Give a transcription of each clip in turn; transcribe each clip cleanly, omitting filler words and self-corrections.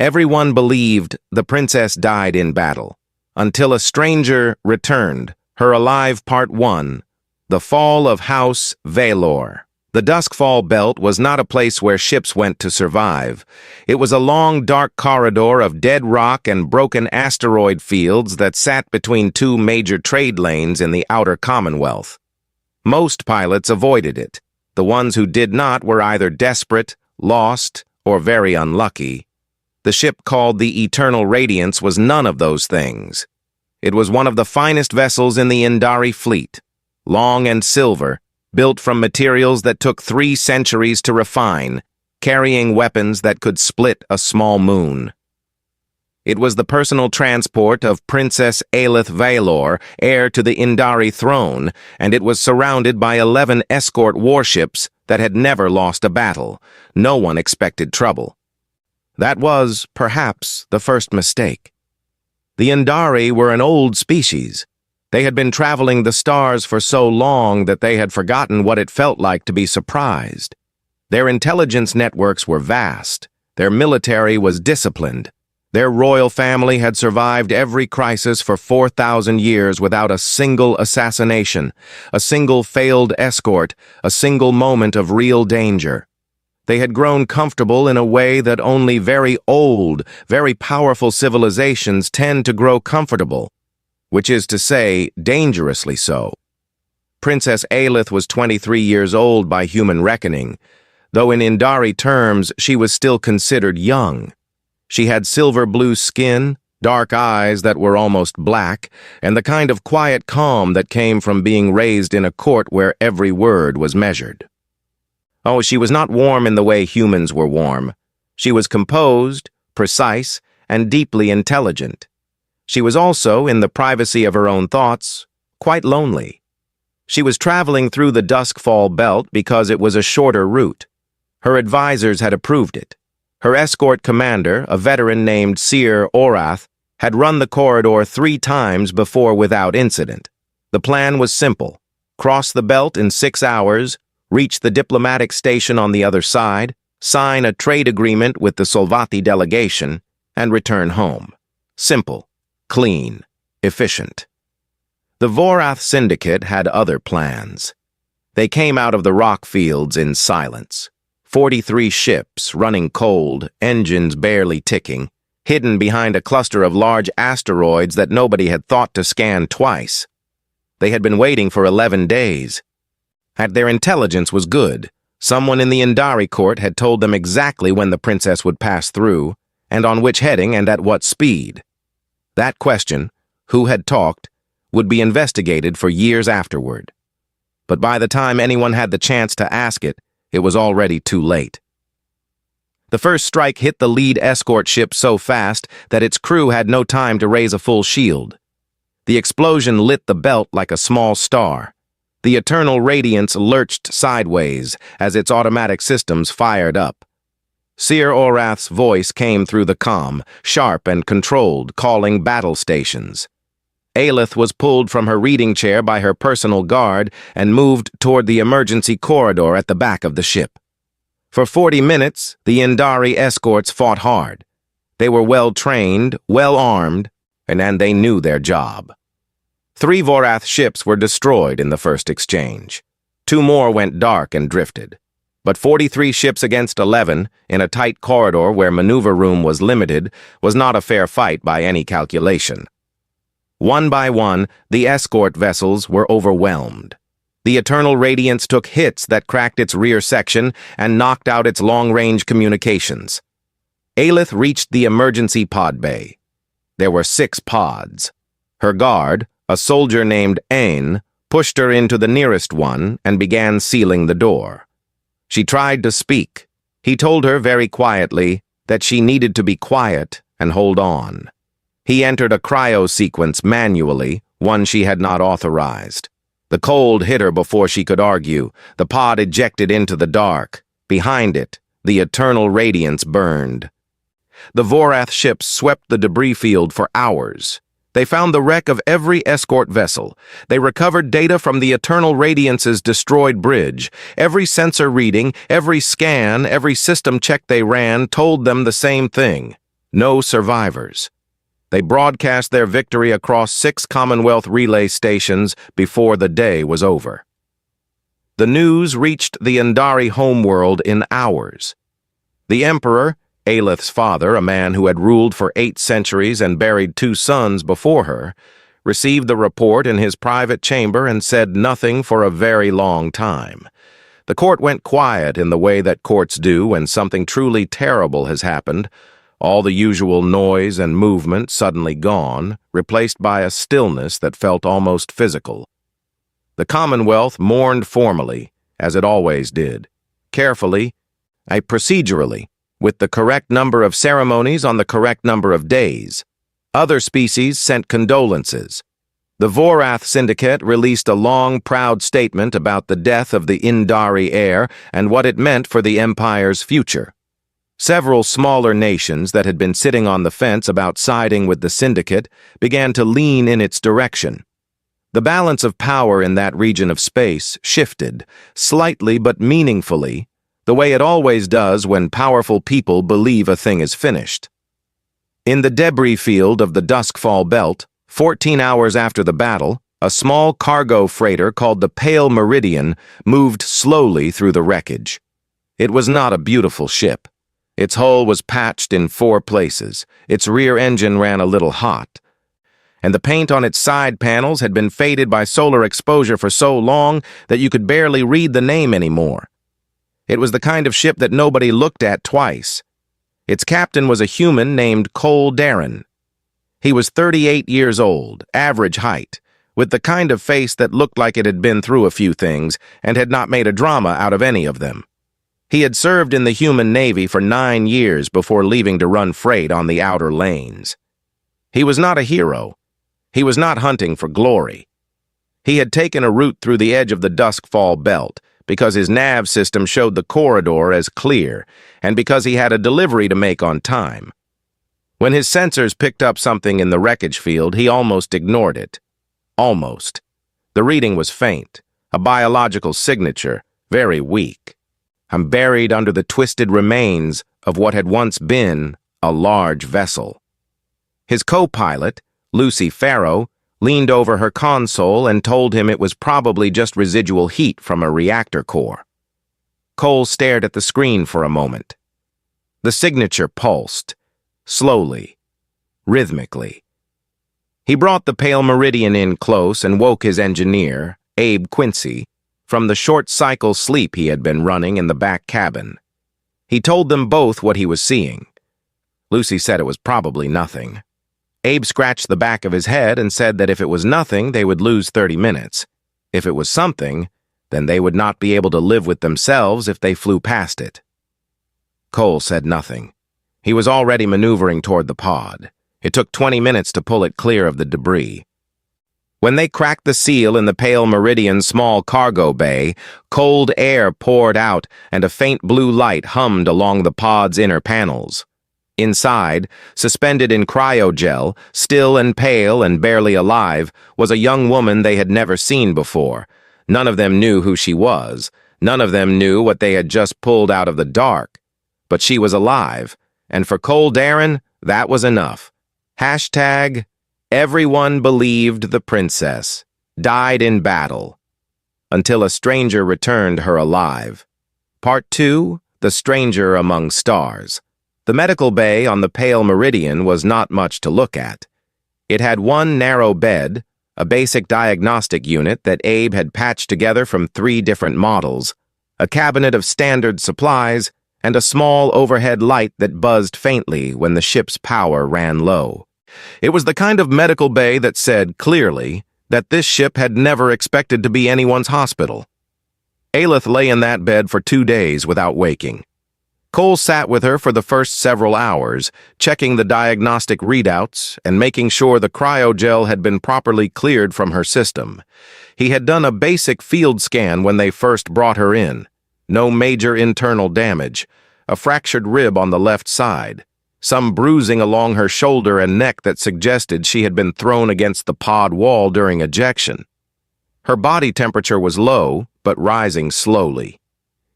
Everyone believed the princess died in battle, until a stranger returned, her alive Part 1, The Fall of House Valor. The Duskfall Belt was not a place where ships went to survive. It was a long, dark corridor of dead rock and broken asteroid fields that sat between two major trade lanes in the outer Commonwealth. Most pilots avoided it. The ones who did not were either desperate, lost, or very unlucky. The ship called the Eternal Radiance was none of those things. It was one of the finest vessels in the Indari fleet, long and silver, built from materials that took 3 centuries to refine, carrying weapons that could split a small moon. It was the personal transport of Princess Aelith Valor, heir to the Indari throne, and it was surrounded by 11 escort warships that had never lost a battle. No one expected trouble. That was, perhaps, the first mistake. The Indari were an old species. They had been traveling the stars for so long that they had forgotten what it felt like to be surprised. Their intelligence networks were vast. Their military was disciplined. Their royal family had survived every crisis for 4,000 years without a single assassination, a single failed escort, a single moment of real danger. They had grown comfortable in a way that only very old, very powerful civilizations tend to grow comfortable, which is to say, dangerously so. Princess Aelith was 23 years old by human reckoning, though in Indari terms she was still considered young. She had silver-blue skin, dark eyes that were almost black, and the kind of quiet calm that came from being raised in a court where every word was measured. Oh, she was not warm in the way humans were warm. She was composed, precise, and deeply intelligent. She was also, in the privacy of her own thoughts, quite lonely. She was traveling through the Duskfall Belt because it was a shorter route. Her advisors had approved it. Her escort commander, a veteran named Seer Orath, had run the corridor 3 times before without incident. The plan was simple: cross the belt in 6 hours, reach the diplomatic station on the other side, sign a trade agreement with the Solvati delegation, and return home. Simple, clean, efficient. The Vorath Syndicate had other plans. They came out of the rock fields in silence. 43 ships, running cold, engines barely ticking, hidden behind a cluster of large asteroids that nobody had thought to scan twice. They had been waiting for 11 days. Their intelligence was good. Someone in the Indari court had told them exactly when the princess would pass through, and on which heading and at what speed. That question, who had talked, would be investigated for years afterward. But by the time anyone had the chance to ask it, it was already too late. The first strike hit the lead escort ship so fast that its crew had no time to raise a full shield. The explosion lit the belt like a small star. The Eternal Radiance lurched sideways as its automatic systems fired up. Seer Orath's voice came through the comm, sharp and controlled, calling battle stations. Aelith was pulled from her reading chair by her personal guard and moved toward the emergency corridor at the back of the ship. For 40 minutes, the Indari escorts fought hard. They were well-trained, well-armed, and they knew their job. 3 Vorath ships were destroyed in the first exchange. 2 more went dark and drifted. But 43 ships against 11, in a tight corridor where maneuver room was limited, was not a fair fight by any calculation. One by one, the escort vessels were overwhelmed. The Eternal Radiance took hits that cracked its rear section and knocked out its long-range communications. Aelith reached the emergency pod bay. There were 6 pods. Her guard, a soldier named Ain, pushed her into the nearest one and began sealing the door. She tried to speak. He told her very quietly that she needed to be quiet and hold on. He entered a cryo sequence manually, one she had not authorized. The cold hit her before she could argue. The pod ejected into the dark. Behind it, the Eternal Radiance burned. The Vorath ships swept the debris field for hours. They found the wreck of every escort vessel. They recovered data from the Eternal Radiance's destroyed bridge. Every sensor reading, every scan, every system check they ran told them the same thing. No survivors. They broadcast their victory across 6 Commonwealth relay stations before the day was over. The news reached the Indari homeworld in hours. The Emperor, Aelith's father, a man who had ruled for 8 centuries and buried 2 sons before her, received the report in his private chamber and said nothing for a very long time. The court went quiet in the way that courts do when something truly terrible has happened, all the usual noise and movement suddenly gone, replaced by a stillness that felt almost physical. The Commonwealth mourned formally, as it always did, carefully, procedurally, with the correct number of ceremonies on the correct number of days. Other species sent condolences. The Vorath Syndicate released a long, proud statement about the death of the Indari heir and what it meant for the Empire's future. Several smaller nations that had been sitting on the fence about siding with the Syndicate began to lean in its direction. The balance of power in that region of space shifted, slightly but meaningfully, the way it always does when powerful people believe a thing is finished. In the debris field of the Duskfall Belt, 14 hours after the battle, a small cargo freighter called the Pale Meridian moved slowly through the wreckage. It was not a beautiful ship. Its hull was patched in 4 places, its rear engine ran a little hot, and the paint on its side panels had been faded by solar exposure for so long that you could barely read the name anymore. It was the kind of ship that nobody looked at twice. Its captain was a human named Cole Darren. He was 38 years old, average height, with the kind of face that looked like it had been through a few things and had not made a drama out of any of them. He had served in the human navy for 9 years before leaving to run freight on the outer lanes. He was not a hero. He was not hunting for glory. He had taken a route through the edge of the Duskfall Belt because his nav system showed the corridor as clear and because he had a delivery to make on time. When his sensors picked up something in the wreckage field, he almost ignored it. Almost. The reading was faint, a biological signature, very weak. I'm buried under the twisted remains of what had once been a large vessel. His co-pilot, Lucy Farrow, leaned over her console and told him it was probably just residual heat from a reactor core. Cole stared at the screen for a moment. The signature pulsed, slowly, rhythmically. He brought the Pale Meridian in close and woke his engineer, Abe Quincy, from the short-cycle sleep he had been running in the back cabin. He told them both what he was seeing. Lucy said it was probably nothing. Abe scratched the back of his head and said that if it was nothing, they would lose 30 minutes. If it was something, then they would not be able to live with themselves if they flew past it. Cole said nothing. He was already maneuvering toward the pod. It took 20 minutes to pull it clear of the debris. When they cracked the seal in the Pale Meridian's small cargo bay, cold air poured out and a faint blue light hummed along the pod's inner panels. Inside, suspended in cryogel, still and pale and barely alive, was a young woman they had never seen before. None of them knew who she was. None of them knew what they had just pulled out of the dark. But she was alive, and for Cole Darren, that was enough. Hashtag, everyone believed the princess, died in battle, until a stranger returned her alive. Part 2, The Stranger Among Stars. The medical bay on the Pale Meridian was not much to look at. It had one narrow bed, a basic diagnostic unit that Abe had patched together from 3 different models, a cabinet of standard supplies, and a small overhead light that buzzed faintly when the ship's power ran low. It was the kind of medical bay that said, clearly, that this ship had never expected to be anyone's hospital. Aelith lay in that bed for 2 days without waking. Cole sat with her for the first several hours, checking the diagnostic readouts and making sure the cryogel had been properly cleared from her system. He had done a basic field scan when they first brought her in. No major internal damage, a fractured rib on the left side, some bruising along her shoulder and neck that suggested she had been thrown against the pod wall during ejection. Her body temperature was low, but rising slowly.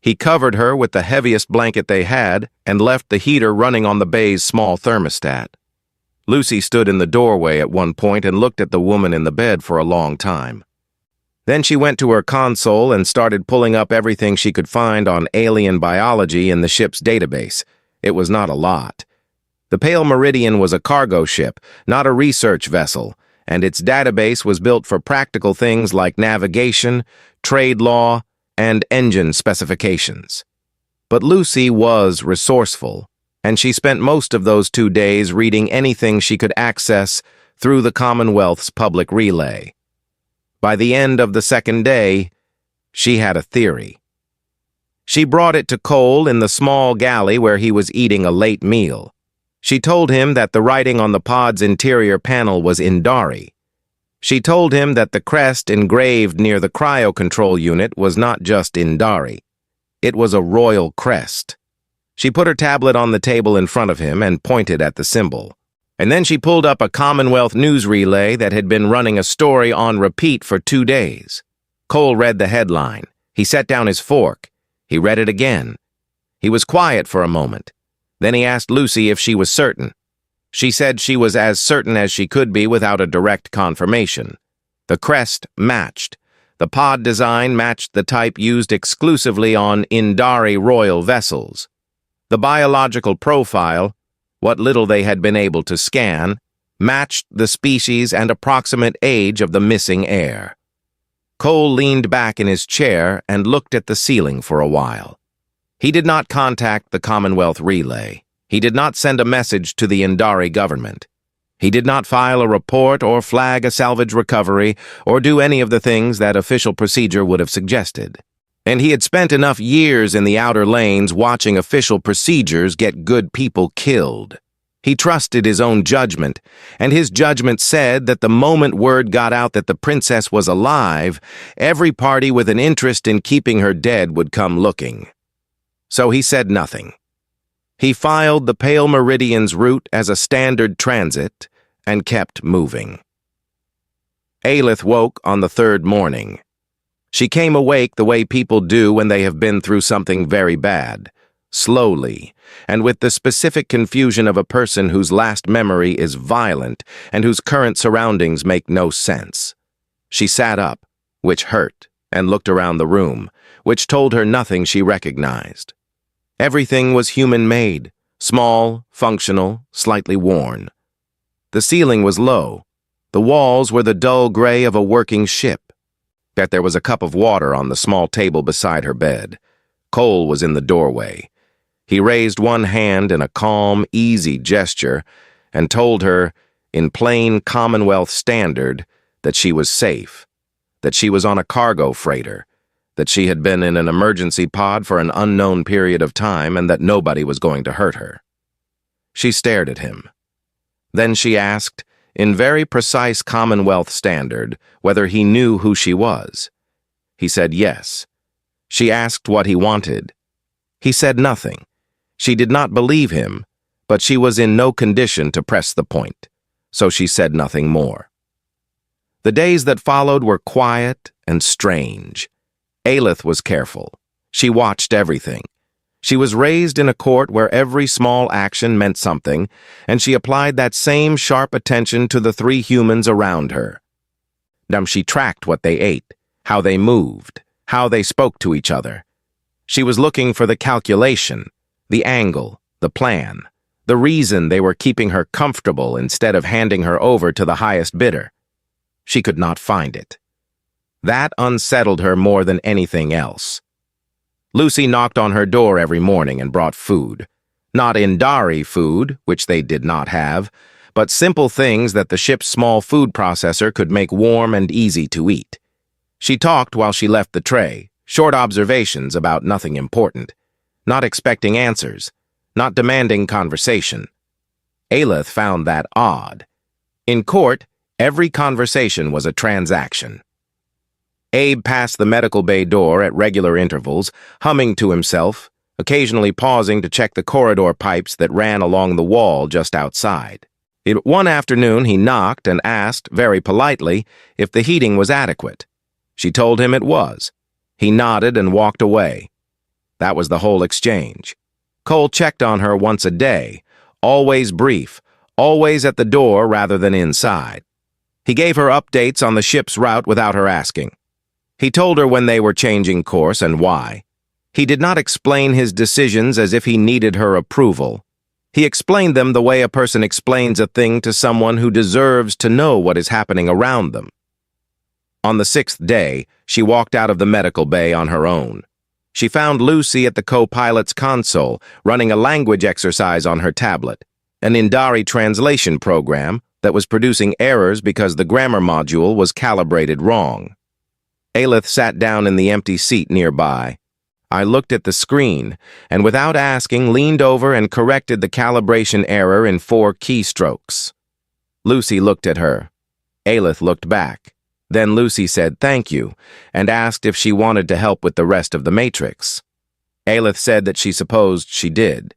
He covered her with the heaviest blanket they had and left the heater running on the bay's small thermostat. Lucy stood in the doorway at one point and looked at the woman in the bed for a long time. Then she went to her console and started pulling up everything she could find on alien biology in the ship's database. It was not a lot. The Pale Meridian was a cargo ship, not a research vessel, and its database was built for practical things like navigation, trade law, and engine specifications. But Lucy was resourceful, and she spent most of those 2 days reading anything she could access through the Commonwealth's public relay. By the end of the second day, she had a theory. She brought it to Cole in the small galley where he was eating a late meal. She told him that the writing on the pod's interior panel was Indari. She told him that the crest engraved near the cryo-control unit was not just Indari. It was a royal crest. She put her tablet on the table in front of him and pointed at the symbol. And then she pulled up a Commonwealth news relay that had been running a story on repeat for 2 days. Cole read the headline. He set down his fork. He read it again. He was quiet for a moment. Then he asked Lucy if she was certain. She said she was as certain as she could be without a direct confirmation. The crest matched. The pod design matched the type used exclusively on Indari royal vessels. The biological profile, what little they had been able to scan, matched the species and approximate age of the missing heir. Cole leaned back in his chair and looked at the ceiling for a while. He did not contact the Commonwealth relay. He did not send a message to the Indari government. He did not file a report or flag a salvage recovery or do any of the things that official procedure would have suggested. And he had spent enough years in the outer lanes watching official procedures get good people killed. He trusted his own judgment, and his judgment said that the moment word got out that the princess was alive, every party with an interest in keeping her dead would come looking. So he said nothing. He filed the Pale Meridian's route as a standard transit and kept moving. Aelith woke on the third morning. She came awake the way people do when they have been through something very bad, slowly, and with the specific confusion of a person whose last memory is violent and whose current surroundings make no sense. She sat up, which hurt, and looked around the room, which told her nothing she recognized. Everything was human-made, small, functional, slightly worn. The ceiling was low. The walls were the dull gray of a working ship. That there was a cup of water on the small table beside her bed. Cole was in the doorway. He raised one hand in a calm, easy gesture and told her, in plain Commonwealth standard, that she was safe, that she was on a cargo freighter, that she had been in an emergency pod for an unknown period of time and that nobody was going to hurt her. She stared at him. Then she asked, in very precise Commonwealth standard, whether he knew who she was. He said yes. She asked what he wanted. He said nothing. She did not believe him, but she was in no condition to press the point, so she said nothing more. The days that followed were quiet and strange. Aelith was careful. She watched everything. She was raised in a court where every small action meant something, and she applied that same sharp attention to the 3 humans around her. She tracked what they ate, how they moved, how they spoke to each other. She was looking for the calculation, the angle, the plan, the reason they were keeping her comfortable instead of handing her over to the highest bidder. She could not find it. That unsettled her more than anything else. Lucy knocked on her door every morning and brought food. Not Indari food, which they did not have, but simple things that the ship's small food processor could make warm and easy to eat. She talked while she left the tray, short observations about nothing important, not expecting answers, not demanding conversation. Aelith found that odd. In court, every conversation was a transaction. Abe passed the medical bay door at regular intervals, humming to himself, occasionally pausing to check the corridor pipes that ran along the wall just outside. One afternoon he knocked and asked, very politely, if the heating was adequate. She told him it was. He nodded and walked away. That was the whole exchange. Cole checked on her once a day, always brief, always at the door rather than inside. He gave her updates on the ship's route without her asking. He told her when they were changing course and why. He did not explain his decisions as if he needed her approval. He explained them the way a person explains a thing to someone who deserves to know what is happening around them. On the 6th day, she walked out of the medical bay on her own. She found Lucy at the co-pilot's console, running a language exercise on her tablet, an Indari translation program that was producing errors because the grammar module was calibrated wrong. Aelith sat down in the empty seat nearby. I looked at the screen, and without asking, leaned over and corrected the calibration error in 4 keystrokes. Lucy looked at her. Aelith looked back. Then Lucy said thank you, and asked if she wanted to help with the rest of the matrix. Aelith said that she supposed she did.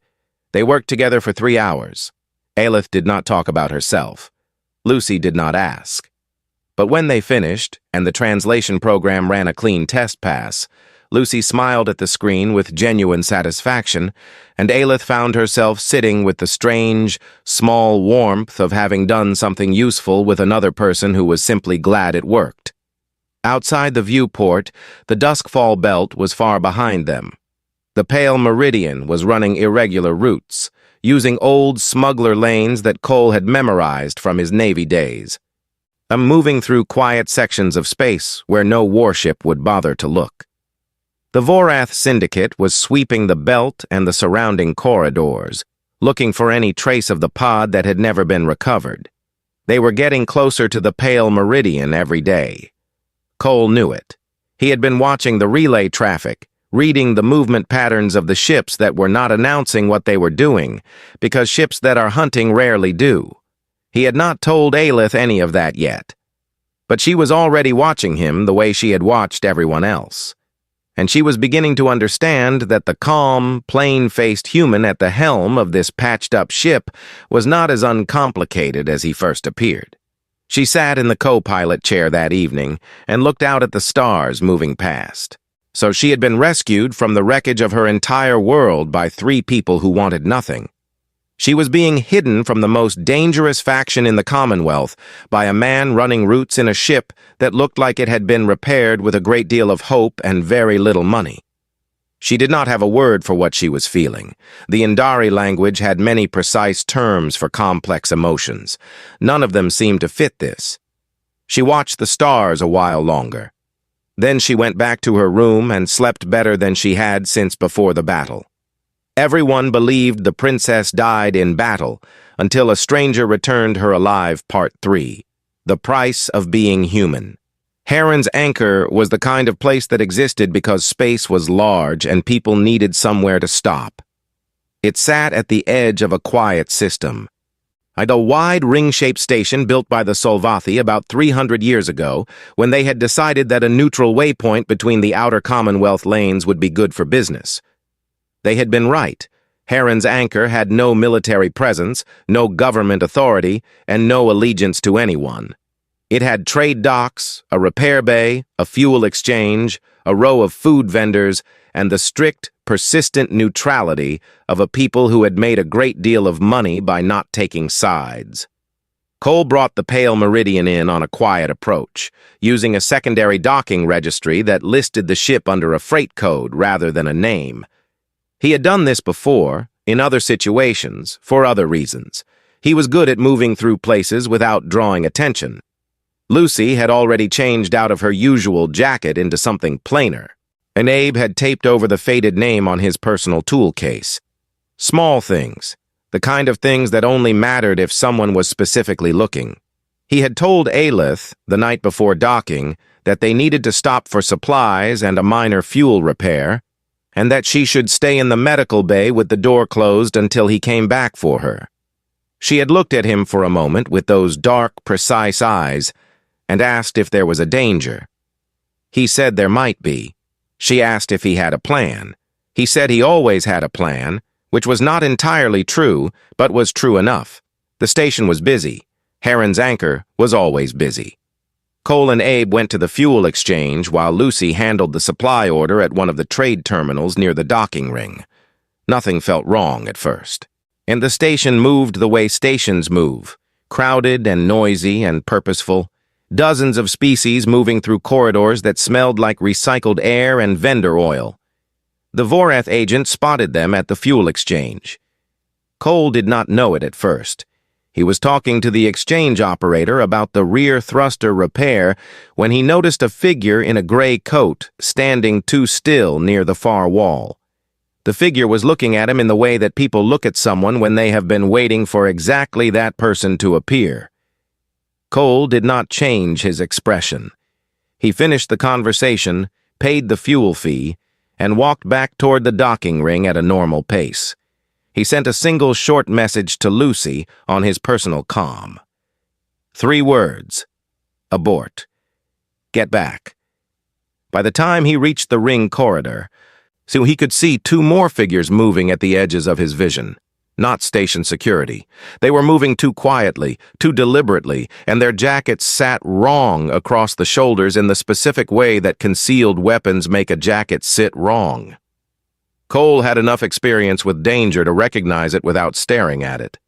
They worked together for 3 hours. Aelith did not talk about herself. Lucy did not ask. But when they finished, and the translation program ran a clean test pass, Lucy smiled at the screen with genuine satisfaction, and Aelith found herself sitting with the strange, small warmth of having done something useful with another person who was simply glad it worked. Outside the viewport, the Duskfall belt was far behind them. The Pale Meridian was running irregular routes, using old smuggler lanes that Cole had memorized from his Navy days. Moving through quiet sections of space where no warship would bother to look. The Vorath Syndicate was sweeping the belt and the surrounding corridors, looking for any trace of the pod that had never been recovered. They were getting closer to the Pale Meridian every day. Cole knew it. He had been watching the relay traffic, reading the movement patterns of the ships that were not announcing what they were doing, because ships that are hunting rarely do. He had not told Aelith any of that yet. But she was already watching him the way she had watched everyone else. And she was beginning to understand that the calm, plain-faced human at the helm of this patched-up ship was not as uncomplicated as he first appeared. She sat in the co-pilot chair that evening and looked out at the stars moving past. So she had been rescued from the wreckage of her entire world by 3 people who wanted nothing. She was being hidden from the most dangerous faction in the Commonwealth by a man running routes in a ship that looked like it had been repaired with a great deal of hope and very little money. She did not have a word for what she was feeling. The Indari language had many precise terms for complex emotions. None of them seemed to fit this. She watched the stars a while longer. Then she went back to her room and slept better than she had since before the battle. Everyone believed the princess died in battle until a stranger returned her alive. Part 3. The Price of Being Human. Heron's Anchor was the kind of place that existed because space was large and people needed somewhere to stop. It sat at the edge of a quiet system. A wide ring-shaped station built by the Solvathi about 300 years ago when they had decided that a neutral waypoint between the outer Commonwealth lanes would be good for business. They had been right. Heron's Anchor had no military presence, no government authority, and no allegiance to anyone. It had trade docks, a repair bay, a fuel exchange, a row of food vendors, and the strict, persistent neutrality of a people who had made a great deal of money by not taking sides. Cole brought the Pale Meridian in on a quiet approach, using a secondary docking registry that listed the ship under a freight code rather than a name. He had done this before, in other situations, for other reasons. He was good at moving through places without drawing attention. Lucy had already changed out of her usual jacket into something plainer, and Abe had taped over the faded name on his personal tool case. Small things, the kind of things that only mattered if someone was specifically looking. He had told Aelith, the night before docking, that they needed to stop for supplies and a minor fuel repair, and that she should stay in the medical bay with the door closed until he came back for her. She had looked at him for a moment with those dark, precise eyes, and asked if there was a danger. He said there might be. She asked if he had a plan. He said he always had a plan, which was not entirely true, but was true enough. The station was busy. Heron's Anchor was always busy. Cole and Abe went to the fuel exchange while Lucy handled the supply order at one of the trade terminals near the docking ring. Nothing felt wrong at first. And the station moved the way stations move, crowded and noisy and purposeful, dozens of species moving through corridors that smelled like recycled air and vendor oil. The Vorath agent spotted them at the fuel exchange. Cole did not know it at first. He was talking to the exchange operator about the rear thruster repair when he noticed a figure in a gray coat standing too still near the far wall. The figure was looking at him in the way that people look at someone when they have been waiting for exactly that person to appear. Cole did not change his expression. He finished the conversation, paid the fuel fee, and walked back toward the docking ring at a normal pace. He sent a single short message to Lucy on his personal comm. 3 words. Abort. Get back. By the time he reached the ring corridor, so he could see 2 more figures moving at the edges of his vision. Not station security. They were moving too quietly, too deliberately, and their jackets sat wrong across the shoulders in the specific way that concealed weapons make a jacket sit wrong. Cole had enough experience with danger to recognize it without staring at it.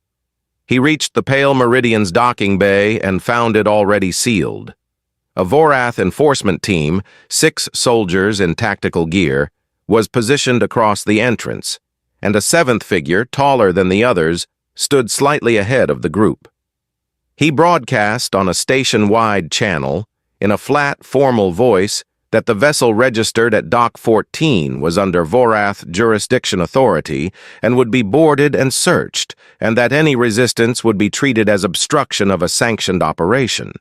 He reached the Pale Meridian's docking bay and found it already sealed. A Vorath enforcement team, 6 soldiers in tactical gear, was positioned across the entrance, and a 7th figure, taller than the others, stood slightly ahead of the group. He broadcast on a station-wide channel, in a flat, formal voice, that the vessel registered at Dock 14 was under Vorath jurisdiction authority and would be boarded and searched, and that any resistance would be treated as obstruction of a sanctioned operation.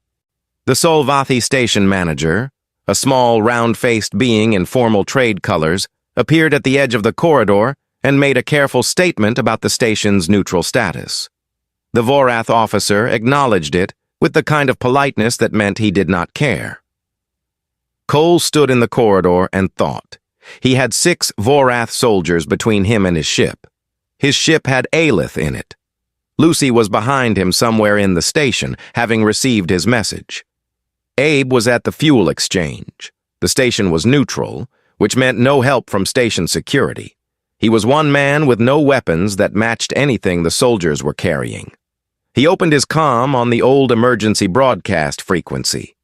The Solvathi station manager, a small, round-faced being in formal trade colors, appeared at the edge of the corridor and made a careful statement about the station's neutral status. The Vorath officer acknowledged it with the kind of politeness that meant he did not care. Cole stood in the corridor and thought. He had 6 Vorath soldiers between him and his ship. His ship had Aelith in it. Lucy was behind him somewhere in the station, having received his message. Abe was at the fuel exchange. The station was neutral, which meant no help from station security. He was one man with no weapons that matched anything the soldiers were carrying. He opened his comm on the old emergency broadcast frequency,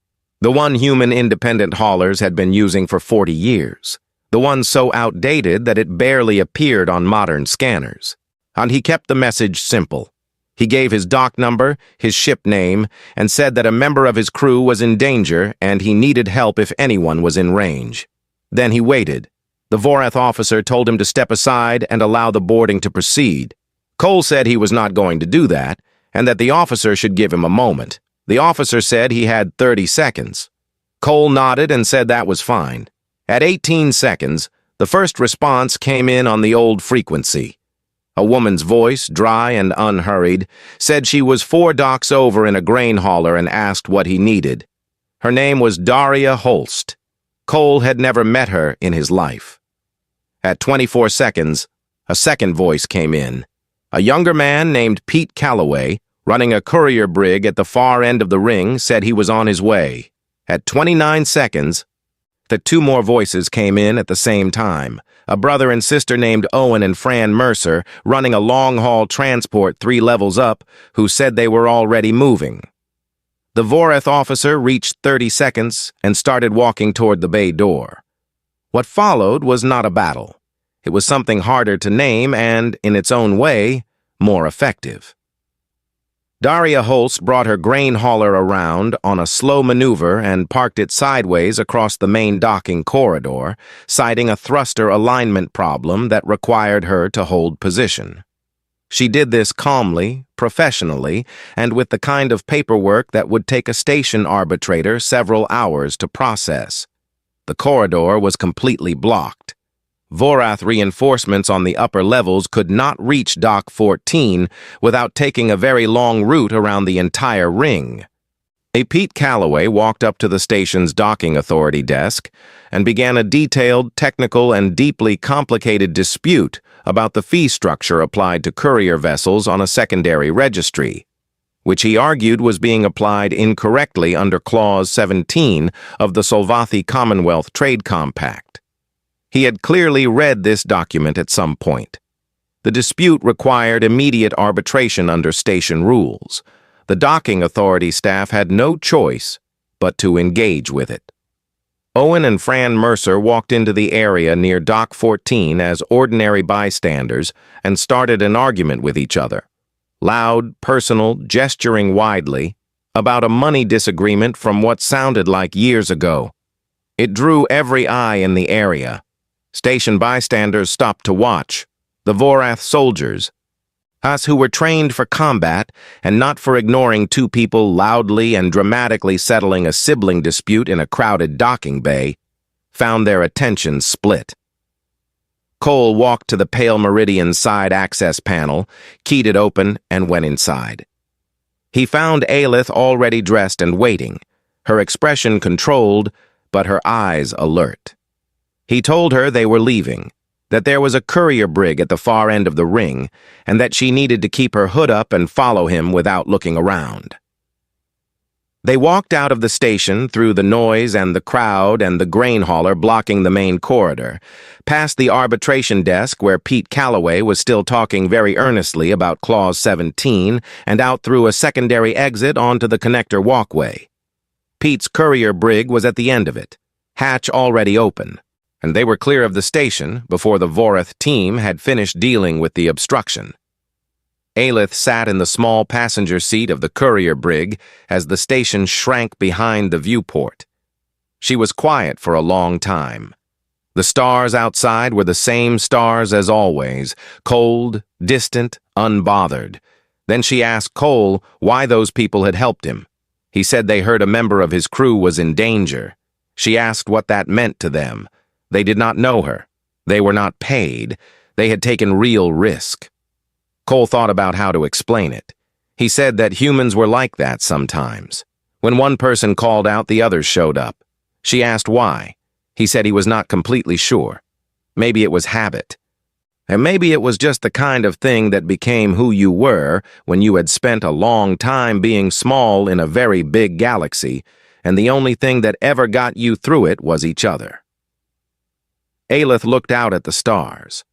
the one human independent haulers had been using for 40 years, the one so outdated that it barely appeared on modern scanners. And he kept the message simple. He gave his dock number, his ship name, and said that a member of his crew was in danger and he needed help if anyone was in range. Then he waited. The Vorath officer told him to step aside and allow the boarding to proceed. Cole said he was not going to do that, and that the officer should give him a moment. The officer said he had 30 seconds. Cole nodded and said that was fine. At 18 seconds, the first response came in on the old frequency. A woman's voice, dry and unhurried, said she was 4 docks over in a grain hauler and asked what he needed. Her name was Daria Holst. Cole had never met her in his life. At 24 seconds, a second voice came in. A younger man named Pete Calloway, running a courier brig at the far end of the ring, said he was on his way. At 29 seconds, the 2 more voices came in at the same time. A brother and sister named Owen and Fran Mercer, running a long-haul transport 3 levels up, who said they were already moving. The Vorath officer reached 30 seconds and started walking toward the bay door. What followed was not a battle. It was something harder to name and, in its own way, more effective. Daria Holst brought her grain hauler around on a slow maneuver and parked it sideways across the main docking corridor, citing a thruster alignment problem that required her to hold position. She did this calmly, professionally, and with the kind of paperwork that would take a station arbitrator several hours to process. The corridor was completely blocked. Vorath reinforcements on the upper levels could not reach Dock 14 without taking a very long route around the entire ring. Pete Calloway walked up to the station's docking authority desk and began a detailed, technical, and deeply complicated dispute about the fee structure applied to courier vessels on a secondary registry. which he argued was being applied incorrectly under Clause 17 of the Solvathi Commonwealth Trade Compact. He had clearly read this document at some point. The dispute required immediate arbitration under station rules. The docking authority staff had no choice but to engage with it. Owen and Fran Mercer walked into the area near Dock 14 as ordinary bystanders and started an argument with each other. Loud, personal, gesturing widely, about a money disagreement from what sounded like years ago. It drew every eye in the area. Station bystanders stopped to watch. The Vorath soldiers, us who were trained for combat and not for ignoring two people loudly and dramatically settling a sibling dispute in a crowded docking bay, found their attention split. Cole walked to the Pale Meridian side access panel, keyed it open, and went inside. He found Aelith already dressed and waiting, her expression controlled, but her eyes alert. He told her they were leaving, that there was a courier brig at the far end of the ring, and that she needed to keep her hood up and follow him without looking around. They walked out of the station through the noise and the crowd and the grain hauler blocking the main corridor, past the arbitration desk where Pete Calloway was still talking very earnestly about Clause 17, and out through a secondary exit onto the connector walkway. Pete's courier brig was at the end of it, hatch already open, and they were clear of the station before the Vorath team had finished dealing with the obstruction. Aelith sat in the small passenger seat of the courier brig as the station shrank behind the viewport. She was quiet for a long time. The stars outside were the same stars as always, cold, distant, unbothered. Then she asked Cole why those people had helped him. He said they heard a member of his crew was in danger. She asked what that meant to them. They did not know her. They were not paid. They had taken real risk. Cole thought about how to explain it. He said that humans were like that sometimes. When one person called out, the others showed up. She asked why. He said he was not completely sure. Maybe it was habit. And maybe it was just the kind of thing that became who you were when you had spent a long time being small in a very big galaxy, and the only thing that ever got you through it was each other. Aelith looked out at the stars.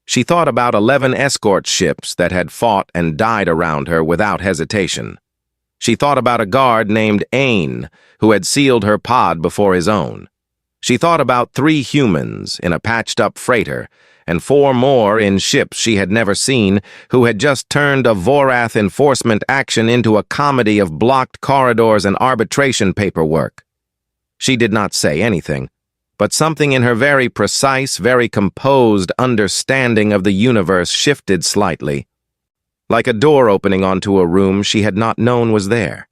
She thought about 11 escort ships that had fought and died around her without hesitation. She thought about a guard named Ain, who had sealed her pod before his own. She thought about 3 humans in a patched-up freighter, and 4 more in ships she had never seen, who had just turned a Vorath enforcement action into a comedy of blocked corridors and arbitration paperwork. She did not say anything, but something in her very precise, very composed understanding of the universe shifted slightly, like a door opening onto a room she had not known was there.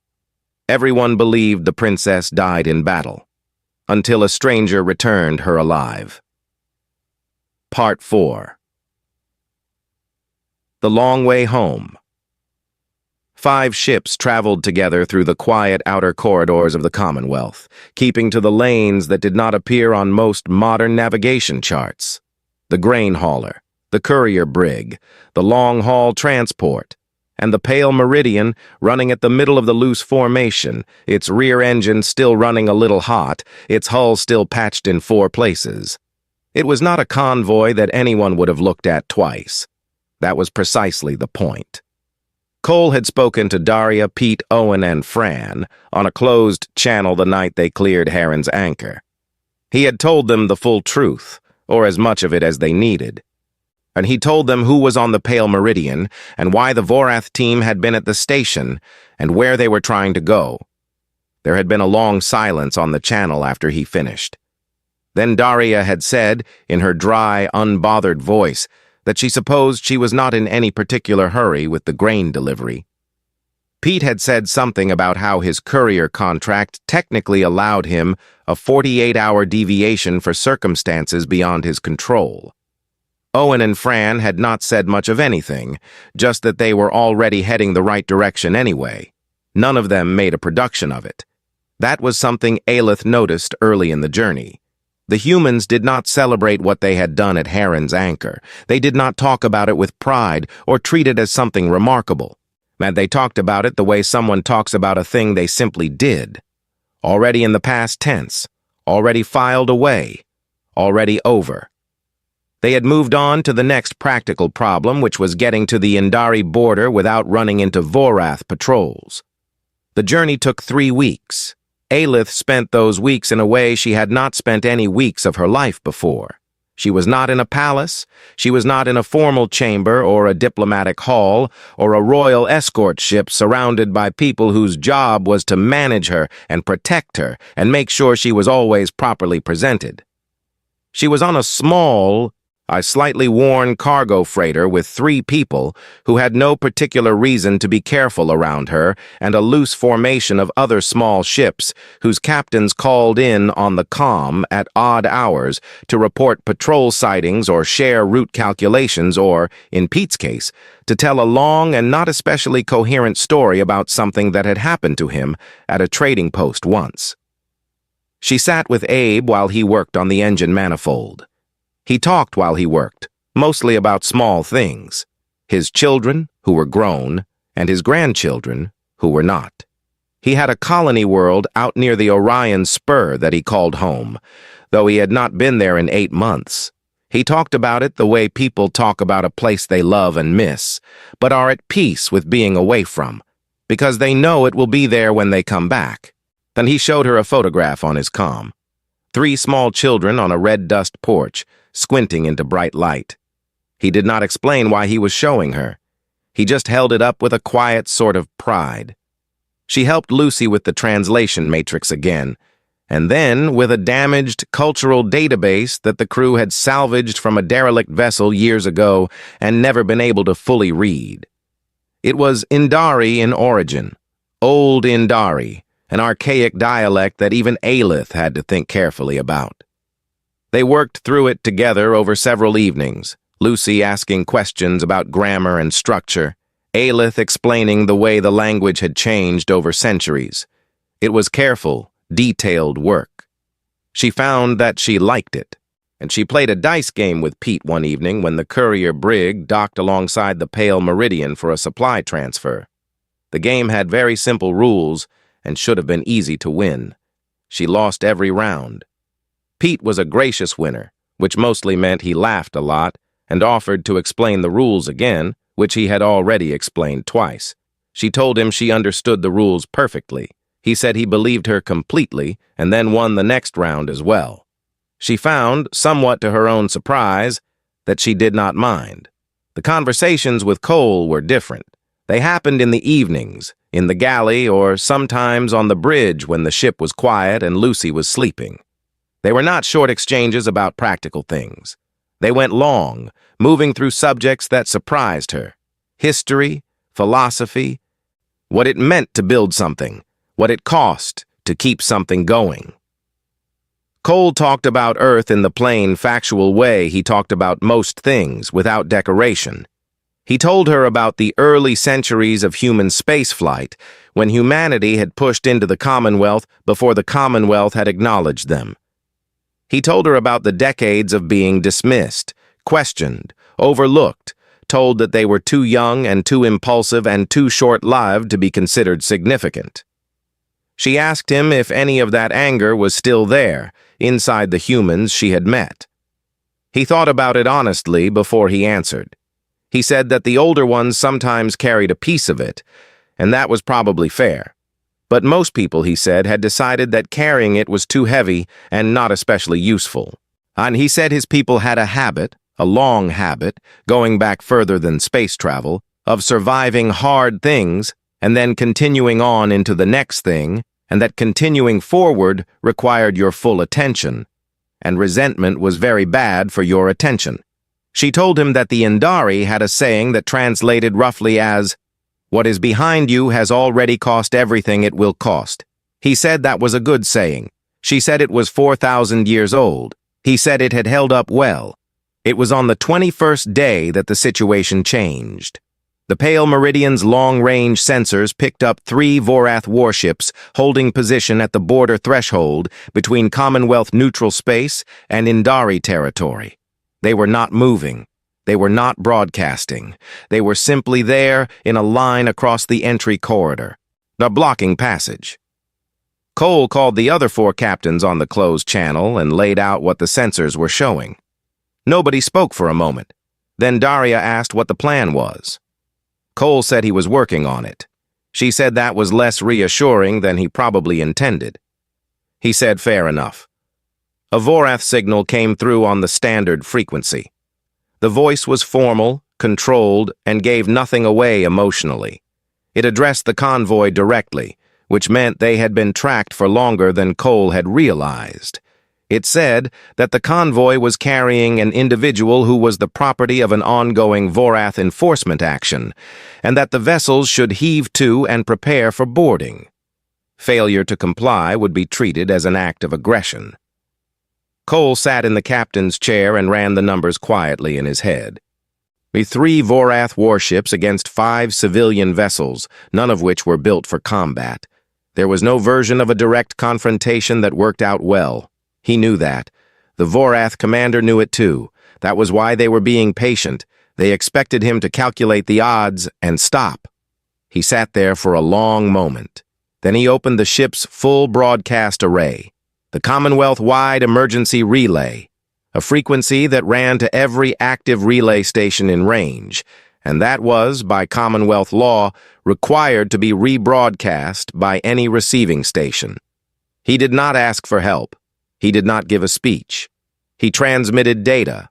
Everyone believed the princess died in battle, until a stranger returned her alive. Part 4. The Long Way Home. 5 ships traveled together through the quiet outer corridors of the Commonwealth, keeping to the lanes that did not appear on most modern navigation charts. The grain hauler, the courier brig, the long-haul transport, and the Pale Meridian running at the middle of the loose formation, its rear engine still running a little hot, its hull still patched in 4 places. It was not a convoy that anyone would have looked at twice. That was precisely the point. Cole had spoken to Daria, Pete, Owen, and Fran on a closed channel the night they cleared Heron's anchor. He had told them the full truth, or as much of it as they needed. And he told them who was on the Pale Meridian and why the Vorath team had been at the station and where they were trying to go. There had been a long silence on the channel after he finished. Then Daria had said, in her dry, unbothered voice, that she supposed she was not in any particular hurry with the grain delivery. Pete had said something about how his courier contract technically allowed him a 48-hour deviation for circumstances beyond his control. Owen and Fran had not said much of anything, just that they were already heading the right direction anyway. None of them made a production of it. That was something Aelith noticed early in the journey. The humans did not celebrate what they had done at Heron's anchor. They did not talk about it with pride or treat it as something remarkable. and they talked about it the way someone talks about a thing they simply did. Already in the past tense, already filed away, already over. They had moved on to the next practical problem, which was getting to the Indari border without running into Vorath patrols. The journey took 3 weeks. Aelith spent those weeks in a way she had not spent any weeks of her life before. She was not in a palace, she was not in a formal chamber or a diplomatic hall or a royal escort ship surrounded by people whose job was to manage her and protect her and make sure she was always properly presented. She was on a small, slightly worn cargo freighter with 3 people who had no particular reason to be careful around her and a loose formation of other small ships whose captains called in on the comm at odd hours to report patrol sightings or share route calculations or, in Pete's case, to tell a long and not especially coherent story about something that had happened to him at a trading post once. She sat with Abe while he worked on the engine manifold. He talked while he worked, mostly about small things. His children, who were grown, and his grandchildren, who were not. He had a colony world out near the Orion Spur that he called home, though he had not been there in 8 months. He talked about it the way people talk about a place they love and miss, but are at peace with being away from, because they know it will be there when they come back. Then he showed her a photograph on his comm. 3 small children on a red dust porch, squinting into bright light. He did not explain why he was showing her. He just held it up with a quiet sort of pride. She helped Lucy with the translation matrix again, and then with a damaged cultural database that the crew had salvaged from a derelict vessel years ago and never been able to fully read. It was Indari in origin, Old Indari, an archaic dialect that even Aelith had to think carefully about. They worked through it together over several evenings, Lucy asking questions about grammar and structure, Aelith explaining the way the language had changed over centuries. It was careful, detailed work. She found that she liked it, and she played a dice game with Pete one evening when the courier brig docked alongside the Pale Meridian for a supply transfer. The game had very simple rules and should have been easy to win. She lost every round. Pete was a gracious winner, which mostly meant he laughed a lot and offered to explain the rules again, which he had already explained twice. She told him she understood the rules perfectly. He said he believed her completely and then won the next round as well. She found, somewhat to her own surprise, that she did not mind. The conversations with Cole were different. They happened in the evenings, in the galley, or sometimes on the bridge when the ship was quiet and Lucy was sleeping. They were not short exchanges about practical things. They went long, moving through subjects that surprised her. History, philosophy, what it meant to build something, what it cost to keep something going. Cole talked about Earth in the plain, factual way he talked about most things, without decoration. He told her about the early centuries of human spaceflight, when humanity had pushed into the Commonwealth before the Commonwealth had acknowledged them. He told her about the decades of being dismissed, questioned, overlooked, told that they were too young and too impulsive and too short-lived to be considered significant. She asked him if any of that anger was still there, inside the humans she had met. He thought about it honestly before he answered. He said that the older ones sometimes carried a piece of it, and that was probably fair. But most people, he said, had decided that carrying it was too heavy and not especially useful. And he said his people had a habit, a long habit, going back further than space travel, of surviving hard things and then continuing on into the next thing, and that continuing forward required your full attention, and resentment was very bad for your attention. She told him that the Indari had a saying that translated roughly as, "What is behind you has already cost everything it will cost." He said that was a good saying. She said it was 4,000 years old. He said it had held up well. It was on the 21st day that the situation changed. The Pale Meridian's long-range sensors picked up 3 Vorath warships holding position at the border threshold between Commonwealth neutral space and Indari territory. They were not moving. They were not broadcasting. They were simply there in a line across the entry corridor, a blocking passage. Cole called the other 4 captains on the closed channel and laid out what the sensors were showing. Nobody spoke for a moment. Then Daria asked what the plan was. Cole said he was working on it. She said that was less reassuring than he probably intended. He said fair enough. A Vorath signal came through on the standard frequency. The voice was formal, controlled, and gave nothing away emotionally. It addressed the convoy directly, which meant they had been tracked for longer than Cole had realized. It said that the convoy was carrying an individual who was the property of an ongoing Vorath enforcement action, and that the vessels should heave to and prepare for boarding. Failure to comply would be treated as an act of aggression. Cole sat in the captain's chair and ran the numbers quietly in his head. The 3 Vorath warships against 5 civilian vessels, none of which were built for combat. There was no version of a direct confrontation that worked out well. He knew that. The Vorath commander knew it too. That was why they were being patient. They expected him to calculate the odds and stop. He sat there for a long moment. Then he opened the ship's full broadcast array, the Commonwealth-wide emergency relay, a frequency that ran to every active relay station in range, and that was, by Commonwealth law, required to be rebroadcast by any receiving station. He did not ask for help. He did not give a speech. He transmitted data,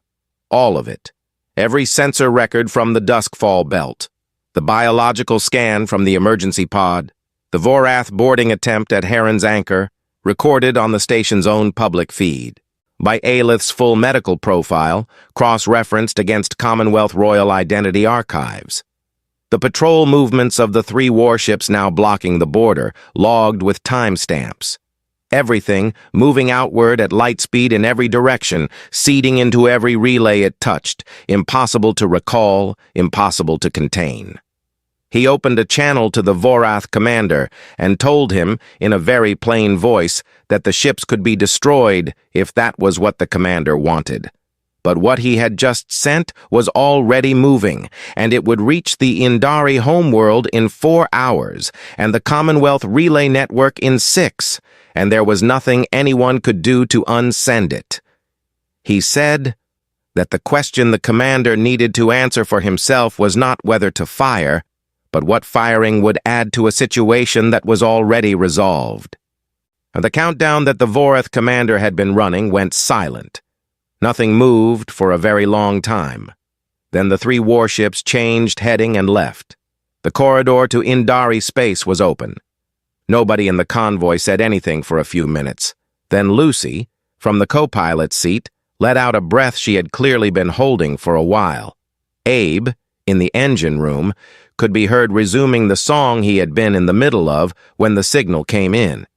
all of it. Every sensor record from the Duskfall belt, the biological scan from the emergency pod, the Vorath boarding attempt at Heron's Anchor, recorded on the station's own public feed. By Aelith's full medical profile, cross-referenced against Commonwealth Royal Identity Archives. The patrol movements of the 3 warships now blocking the border, logged with timestamps. Everything moving outward at light speed in every direction, seeding into every relay it touched, impossible to recall, impossible to contain. He opened a channel to the Vorath commander and told him, in a very plain voice, that the ships could be destroyed if that was what the commander wanted. But what he had just sent was already moving, and it would reach the Indari homeworld in 4 hours, and the Commonwealth relay network in 6, and there was nothing anyone could do to unsend it. He said that the question the commander needed to answer for himself was not whether to fire, but what firing would add to a situation that was already resolved. The countdown that the Vorath commander had been running went silent. Nothing moved for a very long time. Then the 3 warships changed heading and left. The corridor to Indari space was open. Nobody in the convoy said anything for a few minutes. Then Lucy, from the co-pilot's seat, let out a breath she had clearly been holding for a while. Abe, in the engine room, could be heard resuming the song he had been in the middle of when the signal came in.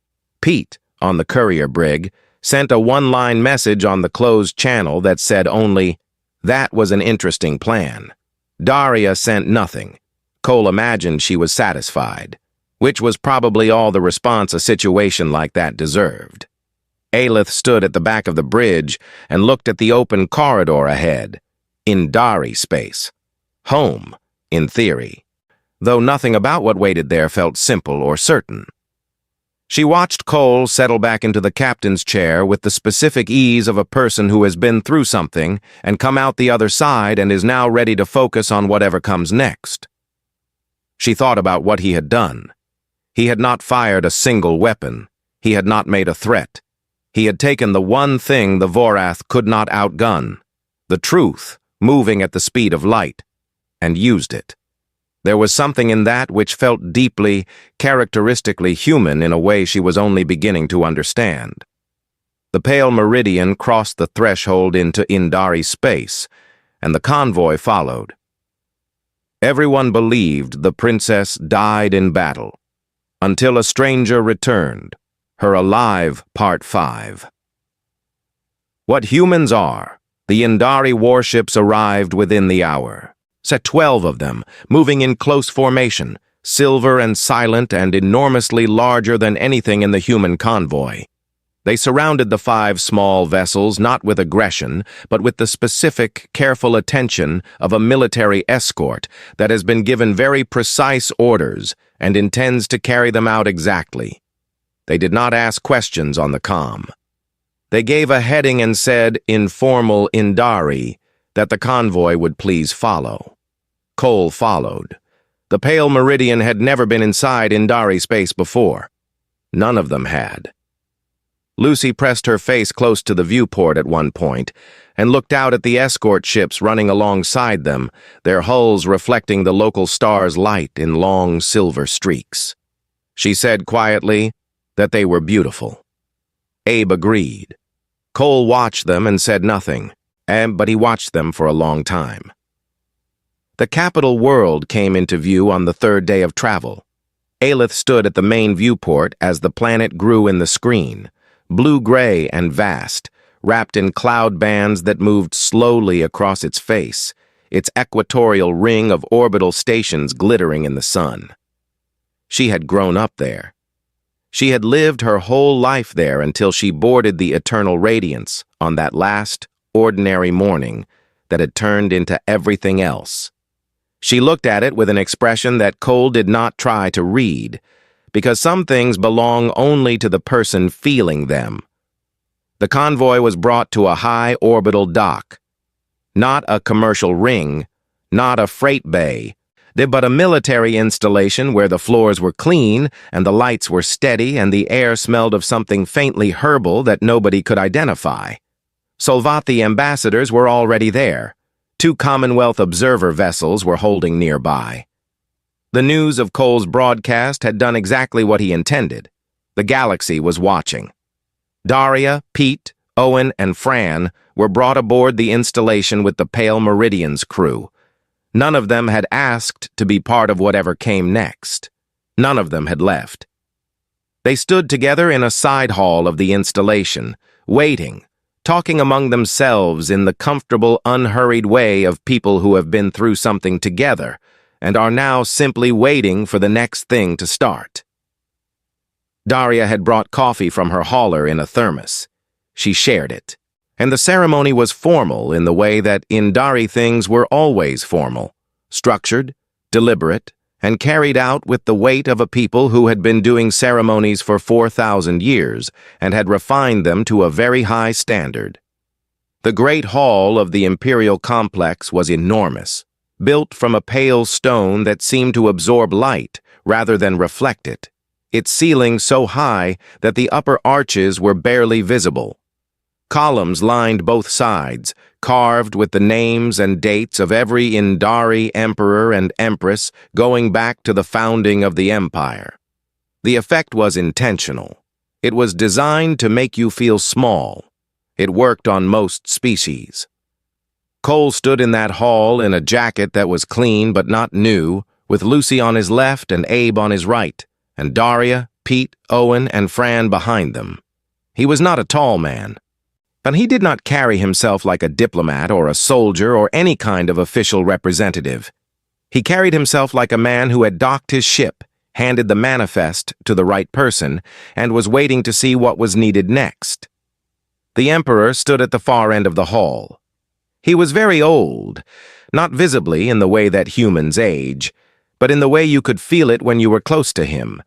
Pete, on the courier brig, sent a one-line message on the closed channel that said only, "That was an interesting plan." Daria sent nothing. Cole imagined she was satisfied, which was probably all the response a situation like that deserved. Aelith stood at the back of the bridge and looked at the open corridor ahead. Indari space. Home, in theory. Though nothing about what waited there felt simple or certain. She watched Cole settle back into the captain's chair with the specific ease of a person who has been through something and come out the other side and is now ready to focus on whatever comes next. She thought about what he had done. He had not fired a single weapon. He had not made a threat. He had taken the one thing the Vorath could not outgun, the truth, moving at the speed of light, and used it. There was something in that which felt deeply, characteristically human in a way she was only beginning to understand. The pale meridian crossed the threshold into Indari space, and the convoy followed. Everyone believed the princess died in battle, until a stranger returned, her alive Part 5. What humans are, the Indari warships arrived within the hour. Set 12 of them, moving in close formation, silver and silent and enormously larger than anything in the human convoy. They surrounded the 5 small vessels not with aggression, but with the specific, careful attention of a military escort that has been given very precise orders and intends to carry them out exactly. They did not ask questions on the comm. They gave a heading and said, informal Indari, that the convoy would please follow. Cole followed. The Pale Meridian had never been inside Indari space before. None of them had. Lucy pressed her face close to the viewport at one point and looked out at the escort ships running alongside them, their hulls reflecting the local star's light in long silver streaks. She said quietly that they were beautiful. Abe agreed. Cole watched them and said nothing, but he watched them for a long time. The capital world came into view on the 3rd day of travel. Aelith stood at the main viewport as the planet grew in the screen, blue-gray and vast, wrapped in cloud bands that moved slowly across its face, its equatorial ring of orbital stations glittering in the sun. She had grown up there. She had lived her whole life there until she boarded the eternal radiance on that last, ordinary morning that had turned into everything else. She looked at it with an expression that Cole did not try to read, because some things belong only to the person feeling them. The convoy was brought to a high orbital dock. Not a commercial ring, not a freight bay, but a military installation where the floors were clean and the lights were steady and the air smelled of something faintly herbal that nobody could identify. Solvathi ambassadors were already there. 2 Commonwealth observer vessels were holding nearby. The news of Cole's broadcast had done exactly what he intended. The galaxy was watching. Daria, Pete, Owen, and Fran were brought aboard the installation with the Pale Meridian's crew. None of them had asked to be part of whatever came next. None of them had left. They stood together in a side hall of the installation, waiting, talking among themselves in the comfortable, unhurried way of people who have been through something together and are now simply waiting for the next thing to start. Daria had brought coffee from her hauler in a thermos. She shared it. And the ceremony was formal in the way that Indari things were always formal, structured, deliberate, and carried out with the weight of a people who had been doing ceremonies for 4,000 years and had refined them to a very high standard. The great hall of the imperial complex was enormous, built from a pale stone that seemed to absorb light rather than reflect it, its ceiling so high that the upper arches were barely visible. Columns lined both sides, carved with the names and dates of every Indari emperor and empress going back to the founding of the empire. The effect was intentional. It was designed to make you feel small. It worked on most species. Cole stood in that hall in a jacket that was clean but not new, with Lucy on his left and Abe on his right, and Daria, Pete, Owen, and Fran behind them. He was not a tall man. But he did not carry himself like a diplomat or a soldier or any kind of official representative. He carried himself like a man who had docked his ship, handed the manifest to the right person, and was waiting to see what was needed next. The Emperor stood at the far end of the hall. He was very old, not visibly in the way that humans age, but in the way you could feel it when you were close to him,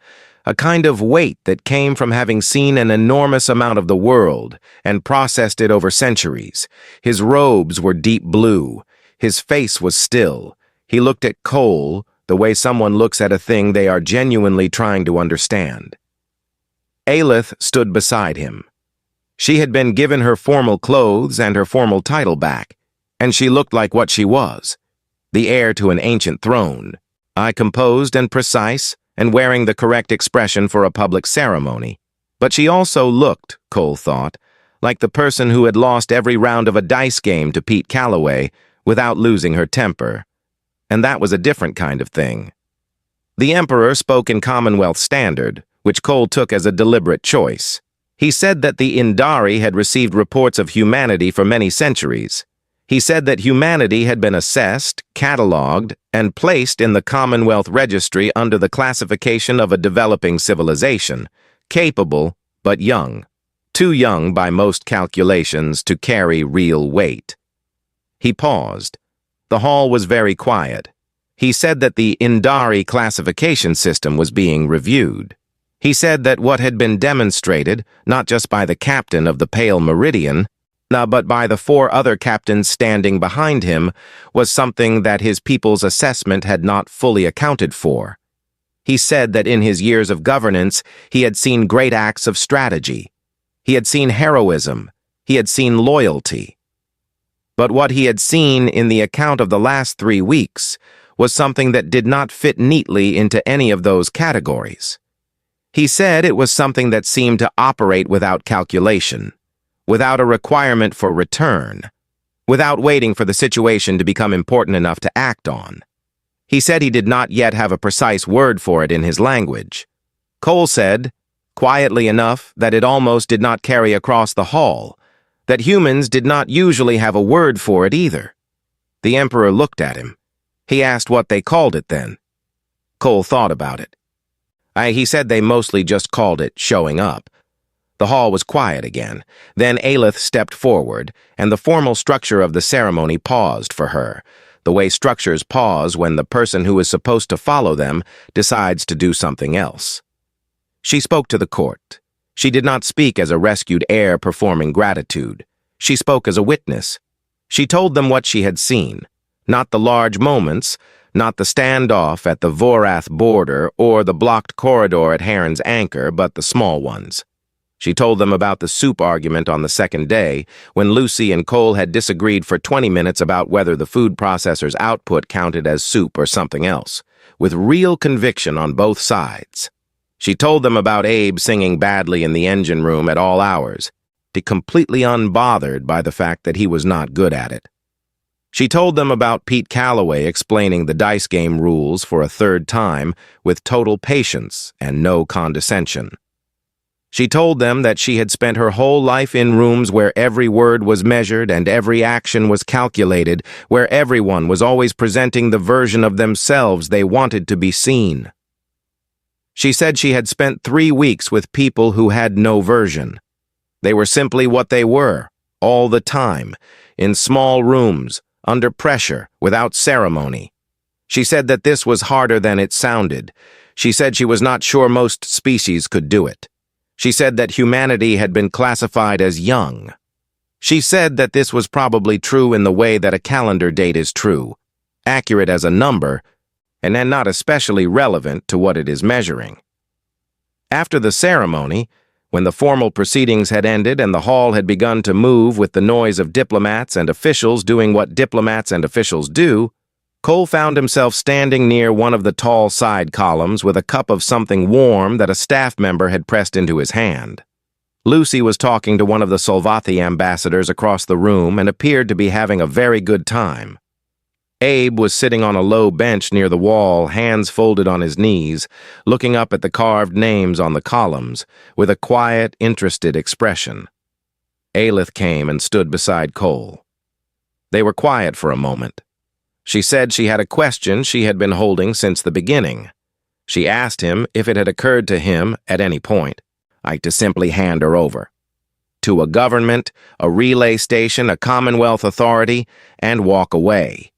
a kind of weight that came from having seen an enormous amount of the world and processed it over centuries. His robes were deep blue. His face was still. He looked at Cole the way someone looks at a thing they are genuinely trying to understand. Aelith stood beside him. She had been given her formal clothes and her formal title back, and she looked like what she was, the heir to an ancient throne, composed and precise, and wearing the correct expression for a public ceremony. But she also looked, Cole thought, like the person who had lost every round of a dice game to Pete Calloway without losing her temper. And that was a different kind of thing. The Emperor spoke in Commonwealth Standard, which Cole took as a deliberate choice. He said that the Indari had received reports of humanity for many centuries. He said that humanity had been assessed, catalogued, and placed in the Commonwealth Registry under the classification of a developing civilization, capable but young. too young by most calculations to carry real weight. He paused. The hall was very quiet. He said that the Indari classification system was being reviewed. He said that what had been demonstrated, not just by the captain of the Pale Meridian, but by the 4 other captains standing behind him, was something that his people's assessment had not fully accounted for. He said that in his years of governance, he had seen great acts of strategy. He had seen heroism. He had seen loyalty. But what he had seen in the account of the last 3 weeks was something that did not fit neatly into any of those categories. He said it was something that seemed to operate without calculation, without a requirement for return, without waiting for the situation to become important enough to act on. He said he did not yet have a precise word for it in his language. Cole said, quietly enough that it almost did not carry across the hall, that humans did not usually have a word for it either. The Emperor looked at him. He asked what they called it then. Cole thought about it. He said they mostly just called it showing up. The hall was quiet again. Then Aelith stepped forward, and the formal structure of the ceremony paused for her, the way structures pause when the person who is supposed to follow them decides to do something else. She spoke to the court. She did not speak as a rescued heir performing gratitude. She spoke as a witness. She told them what she had seen, not the large moments, not the standoff at the Vorath border or the blocked corridor at Heron's Anchor, but the small ones. She told them about the soup argument on the second day, when Lucy and Cole had disagreed for 20 minutes about whether the food processor's output counted as soup or something else, with real conviction on both sides. She told them about Abe singing badly in the engine room at all hours, completely unbothered by the fact that he was not good at it. She told them about Pete Calloway explaining the dice game rules for a 3rd time with total patience and no condescension. She told them that she had spent her whole life in rooms where every word was measured and every action was calculated, where everyone was always presenting the version of themselves they wanted to be seen. She said she had spent 3 weeks with people who had no version. They were simply what they were, all the time, in small rooms, under pressure, without ceremony. She said that this was harder than it sounded. She said she was not sure most species could do it. She said that humanity had been classified as young. She said that this was probably true in the way that a calendar date is true, accurate as a number, and then not especially relevant to what it is measuring. After the ceremony, when the formal proceedings had ended and the hall had begun to move with the noise of diplomats and officials doing what diplomats and officials do, Cole found himself standing near one of the tall side columns with a cup of something warm that a staff member had pressed into his hand. Lucy was talking to one of the Solvathi ambassadors across the room and appeared to be having a very good time. Abe was sitting on a low bench near the wall, hands folded on his knees, looking up at the carved names on the columns, with a quiet, interested expression. Aelith came and stood beside Cole. They were quiet for a moment. She said she had a question she had been holding since the beginning. She asked him if it had occurred to him, at any point, to simply hand her over. To a government, a relay station, a Commonwealth authority, and walk away.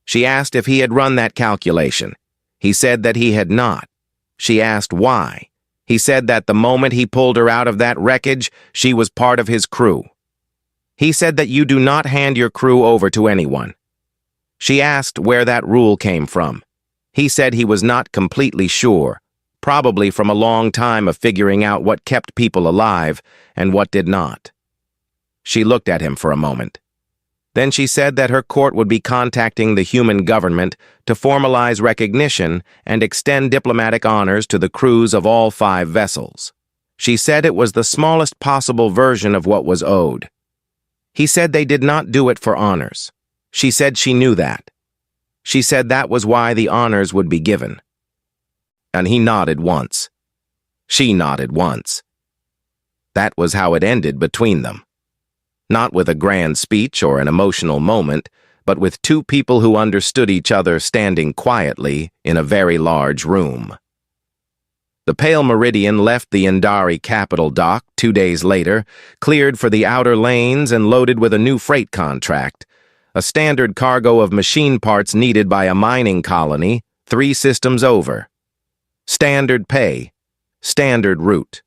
She asked if he had run that calculation. He said that he had not. She asked why. He said that the moment he pulled her out of that wreckage, she was part of his crew. He said that you do not hand your crew over to anyone. She asked where that rule came from. He said he was not completely sure, probably from a long time of figuring out what kept people alive and what did not. She looked at him for a moment. Then she said that her court would be contacting the human government to formalize recognition and extend diplomatic honors to the crews of all 5 vessels. She said it was the smallest possible version of what was owed. He said they did not do it for honors. She said she knew that. She said that was why the honors would be given. And he nodded once. She nodded once. That was how it ended between them. Not with a grand speech or an emotional moment, but with 2 people who understood each other standing quietly in a very large room. The Pale Meridian left the Indari capital dock 2 days later, cleared for the outer lanes and loaded with a new freight contract, a standard cargo of machine parts needed by a mining colony 3 systems over. Standard pay, standard route.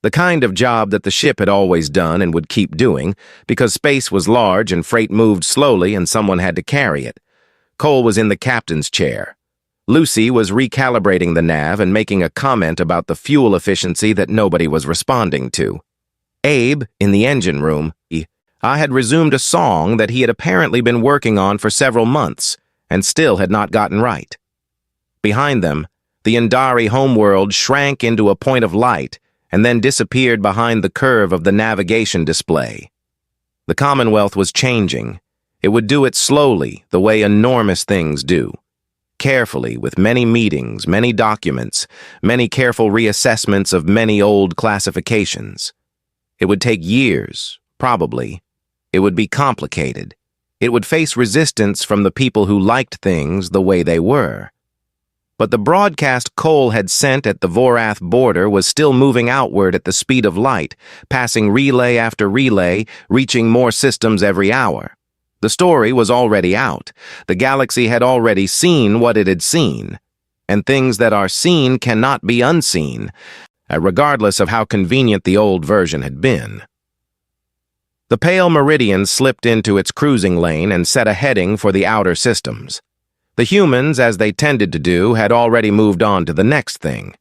The kind of job that the ship had always done and would keep doing, because space was large and freight moved slowly and someone had to carry it. Cole was in the captain's chair. Lucy was recalibrating the nav and making a comment about the fuel efficiency that nobody was responding to. Abe, in the engine room, I had resumed a song that he had apparently been working on for several months and still had not gotten right. Behind them, the Indari homeworld shrank into a point of light and then disappeared behind the curve of the navigation display. The Commonwealth was changing. It would do it slowly, the way enormous things do. Carefully, with many meetings, many documents, many careful reassessments of many old classifications. It would take years, probably. It would be complicated. It would face resistance from the people who liked things the way they were. But the broadcast Cole had sent at the Vorath border was still moving outward at the speed of light, passing relay after relay, reaching more systems every hour. The story was already out. The galaxy had already seen what it had seen. And things that are seen cannot be unseen, regardless of how convenient the old version had been. The Pale Meridian slipped into its cruising lane and set a heading for the outer systems. The humans, as they tended to do, had already moved on to the next thing.